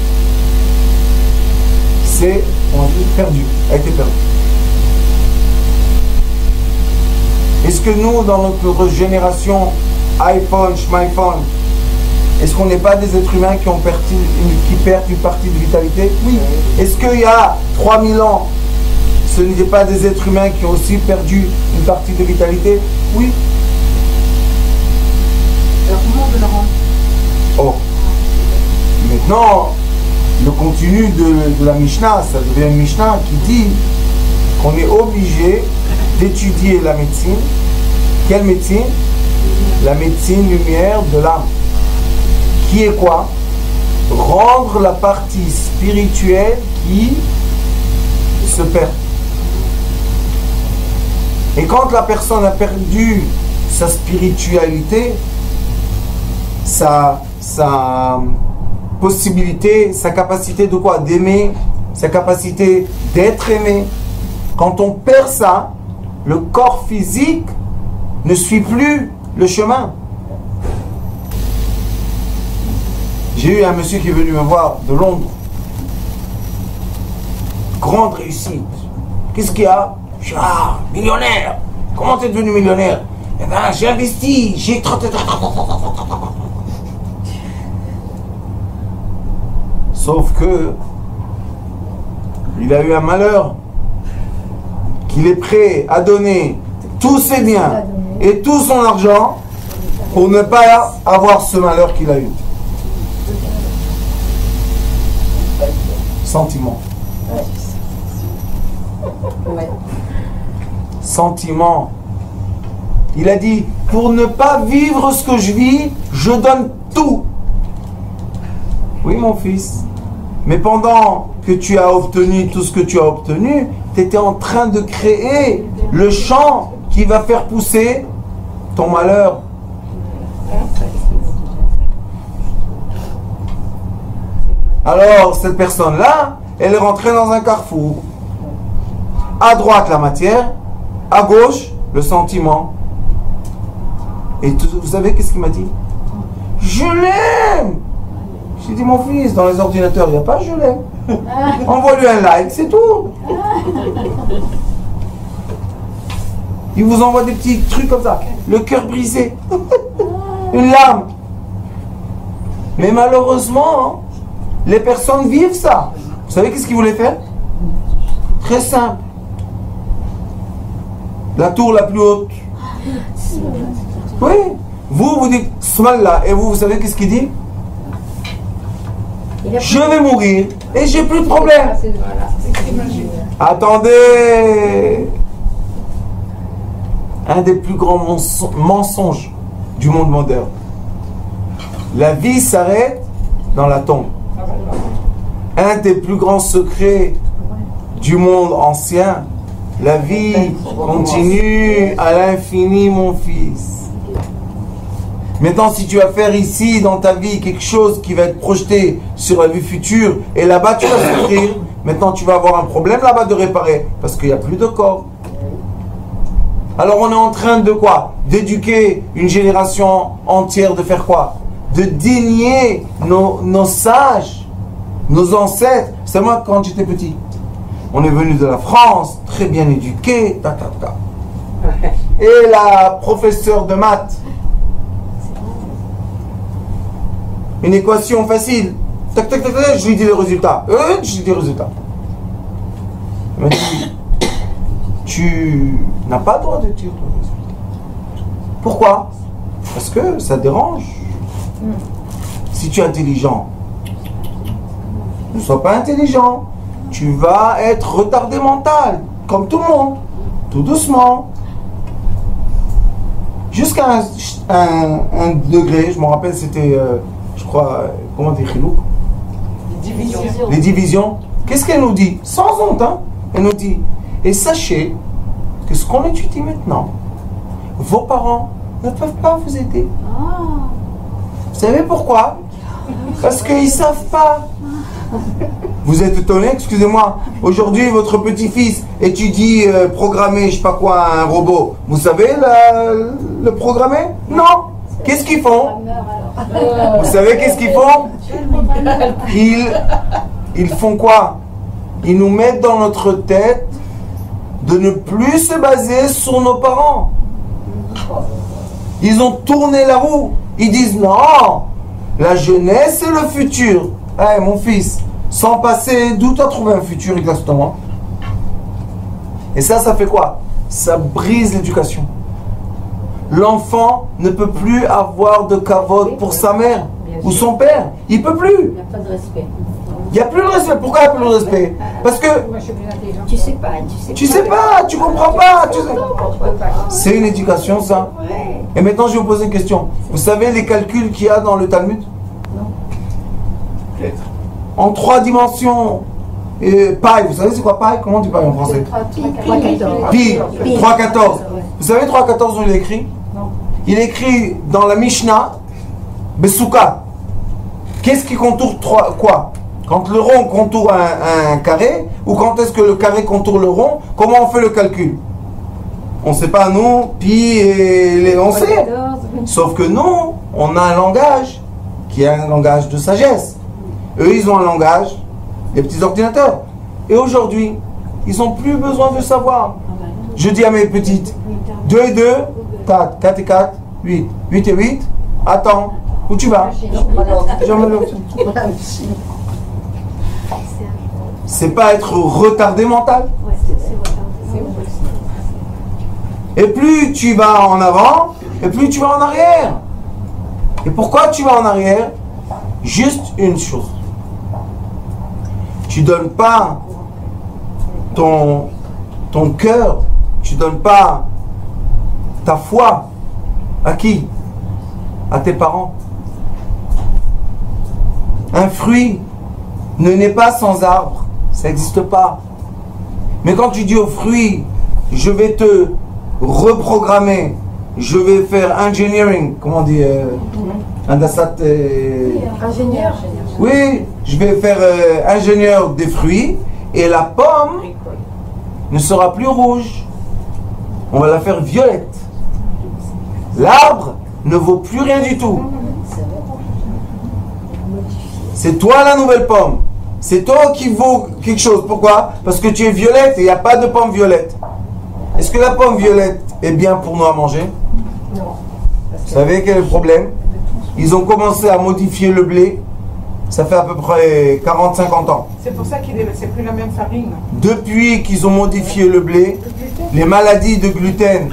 Speaker 1: c'est, on dit, perdu, a été perdu. Est-ce que nous, dans notre génération, iPhone, schm'iPhone, est-ce qu'on n'est pas des êtres humains qui perdent une partie de vitalité? Oui. Est-ce qu'il y a 3000 ans, ce n'étaient pas des êtres humains qui ont aussi perdu une partie de vitalité? Oui.
Speaker 3: Alors comment on veut le rendre?
Speaker 1: Oh. Maintenant, le contenu de la Mishnah, ça devient une Mishnah qui dit qu'on est obligé d'étudier la médecine. Quelle médecine? La médecine lumière de l'âme. Qui est quoi? Rendre la partie spirituelle qui se perd. Et quand la personne a perdu sa spiritualité, sa possibilité, sa capacité de quoi? D'aimer, sa capacité d'être aimé. Quand on perd ça, le corps physique ne suit plus le chemin. J'ai eu un monsieur qui est venu me voir de Londres. Grande réussite. Qu'est-ce qu'il y a? Je suis millionnaire. Comment tu es devenu millionnaire? Eh bien, j'ai investi, j'ai... Sauf que il a eu un malheur qu'il est prêt à donner tous ses biens et tout son argent pour ne pas avoir ce malheur qu'il a eu. Sentiment. Sentiment. Il a dit, pour ne pas vivre ce que je vis, je donne tout. Oui, mon fils. Mais pendant que tu as obtenu tout ce que tu as obtenu, tu étais en train de créer le champ qui va faire pousser ton malheur. Alors, cette personne-là, elle est rentrée dans un carrefour. À droite, la matière. À gauche, le sentiment. Et vous savez qu'est-ce qu'il m'a dit? Je l'aime! J'ai dit, mon fils, dans les ordinateurs, il n'y a pas je l'aime. Envoie-lui un like, c'est tout. Il vous envoie des petits trucs comme ça. Le cœur brisé. Une larme. Mais malheureusement, les personnes vivent ça. Vous savez qu'est-ce qu'ils voulaient faire? Très simple. La tour la plus haute. Oui. Vous dites Smallah. Et vous savez qu'est-ce qu'il dit? Je vais mourir et j'ai plus de problème. Attendez. Un des plus grands mensonges du monde moderne. La vie s'arrête dans la tombe. Un des plus grands secrets du monde ancien. La vie continue à l'infini, mon fils. Maintenant, si tu vas faire ici, dans ta vie, quelque chose qui va être projeté sur la vie future, et là-bas, tu vas souffrir, maintenant, tu vas avoir un problème là-bas de réparer, parce qu'il n'y a plus de corps. Alors, on est en train de quoi? D'éduquer une génération entière, de faire quoi? De dénier nos sages, nos ancêtres. C'est moi, quand j'étais petit, on est venu de la France, très bien éduqués, Et la professeure de maths, une équation facile. Tac, tac, tac, tac, je lui dis le résultat. Je lui dis le résultat. Elle m'a dit, tu n'as pas le droit de dire le résultat. Pourquoi? Parce que ça dérange. Si tu es intelligent, ne sois pas intelligent. Tu vas être retardé mental, comme tout le monde. Tout doucement. Jusqu'à un degré, je me rappelle, c'était... je crois, comment dire, les divisions. Qu'est-ce qu'elle nous dit? Sans honte, hein? Elle nous dit, et sachez que ce qu'on étudie maintenant, vos parents ne peuvent pas vous aider. Vous savez pourquoi? Parce qu'ils ne savent pas. Vous êtes étonné, excusez-moi. Aujourd'hui, votre petit-fils étudie programmer, je sais pas quoi, un robot. Vous savez le programmer? Non. Qu'est-ce qu'ils font? Vous savez qu'est-ce qu'ils font? Ils font quoi? Ils nous mettent dans notre tête de ne plus se baser sur nos parents. Ils ont tourné la roue. Ils disent non, la jeunesse et le futur. Eh mon fils, sans passer, d'où tu as trouvé un futur exactement? Et ça fait quoi? Ça brise l'éducation. L'enfant ne peut plus avoir de kavod pour sa mère ou son père. Il ne peut plus.
Speaker 2: Il n'y a pas de respect.
Speaker 1: Il n'y a plus de respect. Pourquoi il n'y a plus de respect? Parce que
Speaker 2: tu sais pas,
Speaker 1: tu comprends pas. C'est une éducation, ça. Et maintenant, je vais vous poser une question. Vous savez les calculs qu'il y a dans le Talmud? Non. En 3 dimensions. Et paille, vous savez c'est quoi paille? Comment on dit paille en français? Pi, 3,14. Vous savez 3,14 où il est écrit? Non. Il est écrit dans la Mishnah, Besouka. Qu'est-ce qui contourne quoi? Quand le rond contourne un carré, ou quand est-ce que le carré contourne le rond? Comment on fait le calcul? On ne sait pas, nous, pi et on sait. Sauf que nous, on a un langage qui est un langage de sagesse. Eux, ils ont un langage, les petits ordinateurs. Et aujourd'hui, ils n'ont plus besoin de savoir. Je dis à mes petites, 2 et 2, 4 et 4, 8. 8 et 8, attends, où tu vas? C'est pas être retardé mental. Et plus tu vas en avant, et plus tu vas en arrière. Et pourquoi tu vas en arrière? Juste une chose. Tu donnes pas ton cœur, tu donnes pas ta foi. À qui? À tes parents. Un fruit ne naît pas sans arbre. Ça n'existe pas. Mais quand tu dis au fruit, je vais te reprogrammer je vais faire engineering, comment on dit, Andasat,
Speaker 4: Ingénieur.
Speaker 1: oui, je vais faire ingénieur des fruits et la pomme ne sera plus rouge. On va la faire violette. L'arbre ne vaut plus rien du tout. C'est toi la nouvelle pomme. C'est toi qui vaut quelque chose. Pourquoi? Parce que tu es violette et il n'y a pas de pomme violette. Est-ce que la pomme violette est bien pour nous à manger?
Speaker 2: Non.
Speaker 1: Vous savez quel est le problème? Ils ont commencé à modifier le blé. Ça fait à peu près 40-50 ans.
Speaker 3: C'est pour ça que c'est plus la même farine.
Speaker 1: Depuis qu'ils ont modifié le blé, les maladies de gluten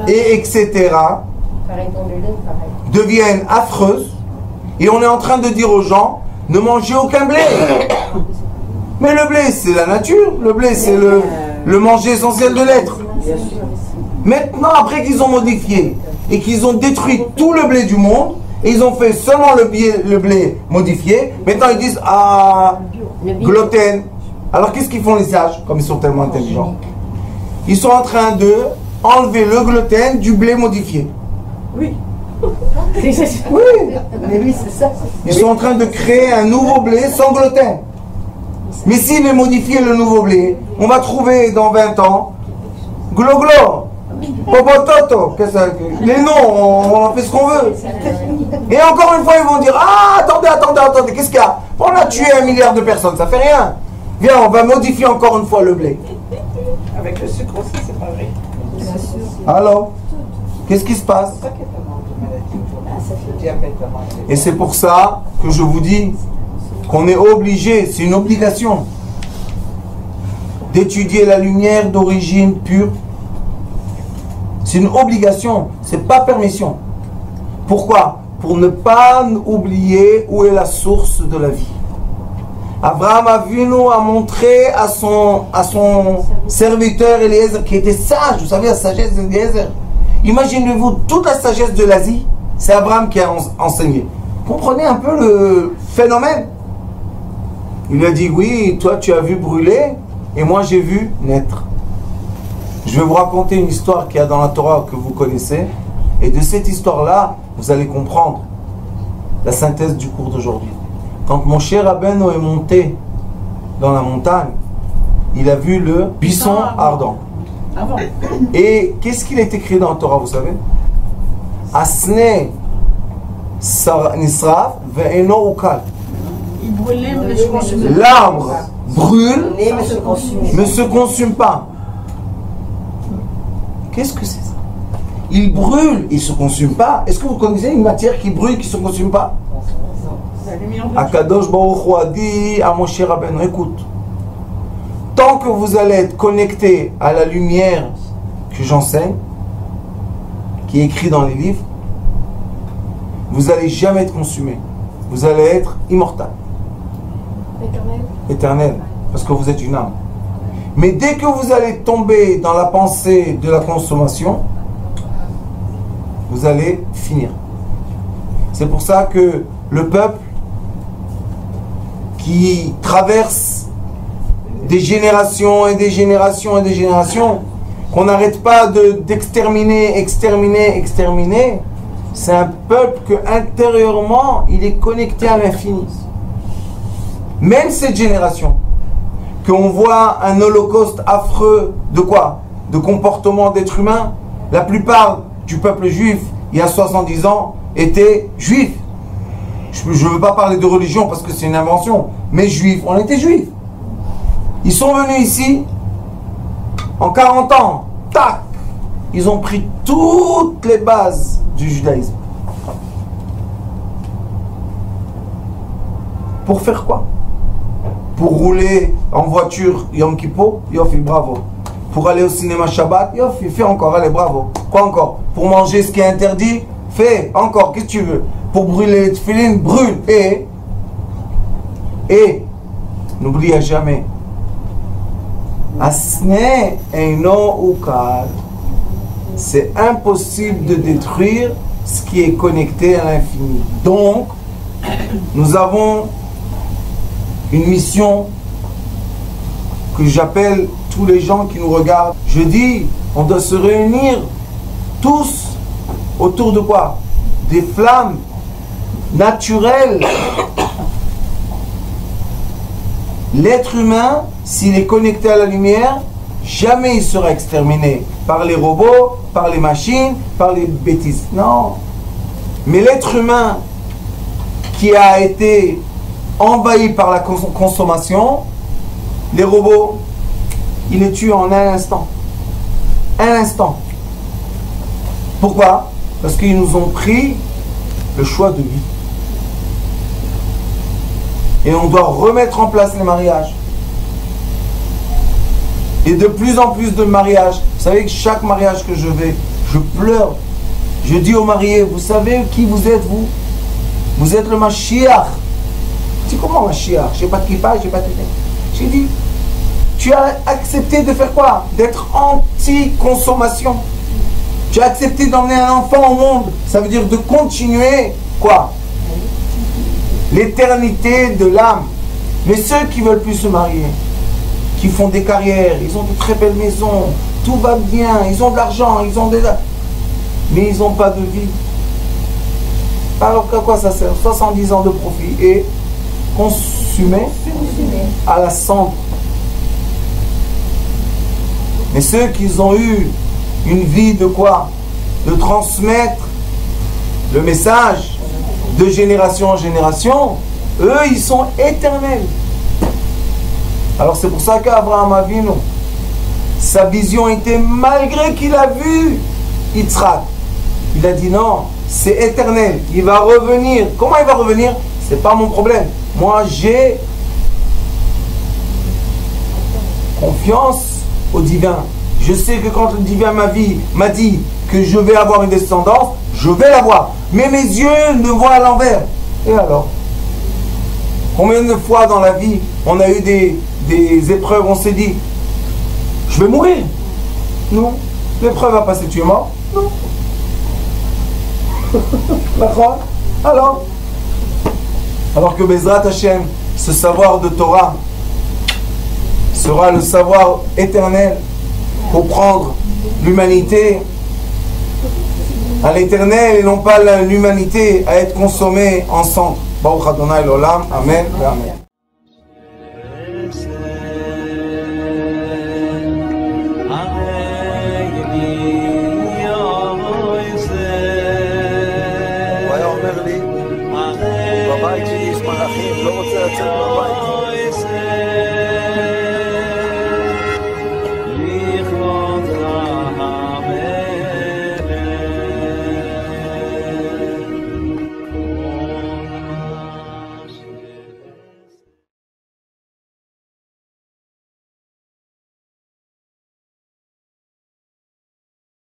Speaker 1: et etc.
Speaker 2: Pareil pour le lait, pareil.
Speaker 1: deviennent affreuses. Et on est en train de dire aux gens, ne mangez aucun blé. Mais le blé, c'est la nature. Le blé, c'est le manger essentiel de l'être. Maintenant, après qu'ils ont modifié et qu'ils ont détruit tout le blé du monde, et ils ont fait seulement le blé modifié, maintenant ils disent, ah, gluten. Alors qu'est-ce qu'ils font les sages, comme ils sont tellement intelligents? Ils sont en train de enlever le gluten du blé modifié.
Speaker 3: Oui.
Speaker 1: Oui.
Speaker 2: Mais oui, c'est ça.
Speaker 1: Ils sont en train de créer un nouveau blé sans gluten. Mais s'il est modifié le nouveau blé, on va trouver dans 20 ans glo-glo, popototo, les noms, on en fait ce qu'on veut. Et encore une fois, ils vont dire, ah, attendez, qu'est-ce qu'il y a? On a tué 1 milliard de personnes, ça fait rien. Viens, on va modifier encore une fois le blé.
Speaker 3: Avec le sucre aussi, c'est pas vrai.
Speaker 1: Alors, qu'est-ce qui se passe?
Speaker 3: C'est ça qui est tellement de maladies. Le diabète,
Speaker 1: Et c'est pour ça que je vous dis qu'on est obligé, c'est une obligation, d'étudier la lumière d'origine pure. C'est une obligation, c'est pas permission. Pourquoi? Pour ne pas oublier où est la source de la vie. Abraham Avinu a montré à son serviteur Eliezer, qui était sage, vous savez la sagesse d'Eliezer. Imaginez-vous toute la sagesse de l'Asie, c'est Abraham qui a enseigné. Comprenez un peu le phénomène. Il lui a dit, oui, toi tu as vu brûler et moi j'ai vu naître. Je vais vous raconter une histoire qu'il y a dans la Torah que vous connaissez. Et de cette histoire-là, vous allez comprendre la synthèse du cours d'aujourd'hui. Quand mon cher Rabbeinu est monté dans la montagne, il a vu le buisson ardent. Et qu'est-ce qu'il est écrit dans la Torah, vous savez? Asne nisraf ve'eno ukal. L'arbre brûle, mais ne se consume pas. Qu'est-ce que c'est ça? Il brûle, il ne se consume pas. Est-ce que vous connaissez une matière qui brûle, qui ne se consume pas? Akadosh Baruch Hu a dit à Moshe Rabbeinu, écoute, tant que vous allez être connecté à la lumière que j'enseigne, qui est écrit dans les livres, vous n'allez jamais être consumé. Vous allez être immortel. Éternel, parce que vous êtes une âme. Mais dès que vous allez tomber dans la pensée de la consommation, vous allez finir. C'est pour ça que le peuple qui traverse des générations et des générations et des générations, qu'on n'arrête pas d'exterminer, exterminer, c'est un peuple que intérieurement il est connecté à l'infini. Même cette génération, qu'on voit un holocauste affreux de quoi? De comportement d'être humain. La plupart du peuple juif, il y a 70 ans, étaient juifs. Je ne veux pas parler de religion parce que c'est une invention, mais juifs, on était juifs. Ils sont venus ici, en 40 ans, tac, ils ont pris toutes les bases du judaïsme. Pour faire quoi? Pour rouler en voiture Yom Kippur, Yofi, bravo. Pour aller au cinéma Shabbat, Yofi, fais encore, allez, bravo. Quoi encore? Pour manger ce qui est interdit, fais encore, qu'est-ce que tu veux? Pour brûler les tefilines, brûle. Et, n'oublie jamais, Asne Eino Ukal, c'est impossible de détruire ce qui est connecté à l'infini. Donc, nous avons une mission que j'appelle tous les gens qui nous regardent. Je dis, on doit se réunir tous autour de quoi? Des flammes naturelles. L'être humain, s'il est connecté à la lumière, jamais il sera exterminé par les robots, par les machines, par les bêtises. Non. Mais l'être humain qui a été envahi par la consommation, les robots, il les tue en un instant. Un instant. Pourquoi? Parce qu'ils nous ont pris le choix de vie. Et on doit remettre en place les mariages. Et de plus en plus de mariages. Vous savez que chaque mariage que je vais, je pleure. Je dis aux mariés, vous savez qui vous êtes, vous? Vous êtes le Mashiach. Je dis, comment Mashiach? J'ai pas de kippa, j'ai pas de... J'ai dit, tu as accepté de faire quoi? D'être anti-consommation. Tu as accepté d'emmener un enfant au monde. Ça veut dire de continuer, quoi? L'éternité de l'âme. Mais ceux qui veulent plus se marier, qui font des carrières, ils ont de très belles maisons, tout va bien, ils ont de l'argent, ils ont des... mais ils n'ont pas de vie. Alors qu'à quoi ça sert? 70 ans de profit et consumé à la cendre. Mais ceux qui ont eu une vie de quoi? De transmettre le message de génération en génération, eux ils sont éternels. Alors c'est pour ça qu'Abraham Avinu, sa vision était, malgré qu'il a vu Yitzhak, il a dit non, c'est éternel, il va revenir. Comment il va revenir? C'est pas mon problème. Moi j'ai confiance au divin. Je sais que quand le divin m'a dit que je vais avoir une descendance, je vais l'avoir. Mais mes yeux ne voient à l'envers. Et alors? Combien de fois dans la vie on a eu des épreuves, on s'est dit, je vais mourir. Non. L'épreuve va passer, tu es mort? Non. D'accord? Alors que Bezrat Hashem, ce savoir de Torah sera le savoir éternel pour prendre l'humanité à l'éternel et non pas l'humanité à être consommée en cendres. Baruch Adonai l'olam. Amen. Amen.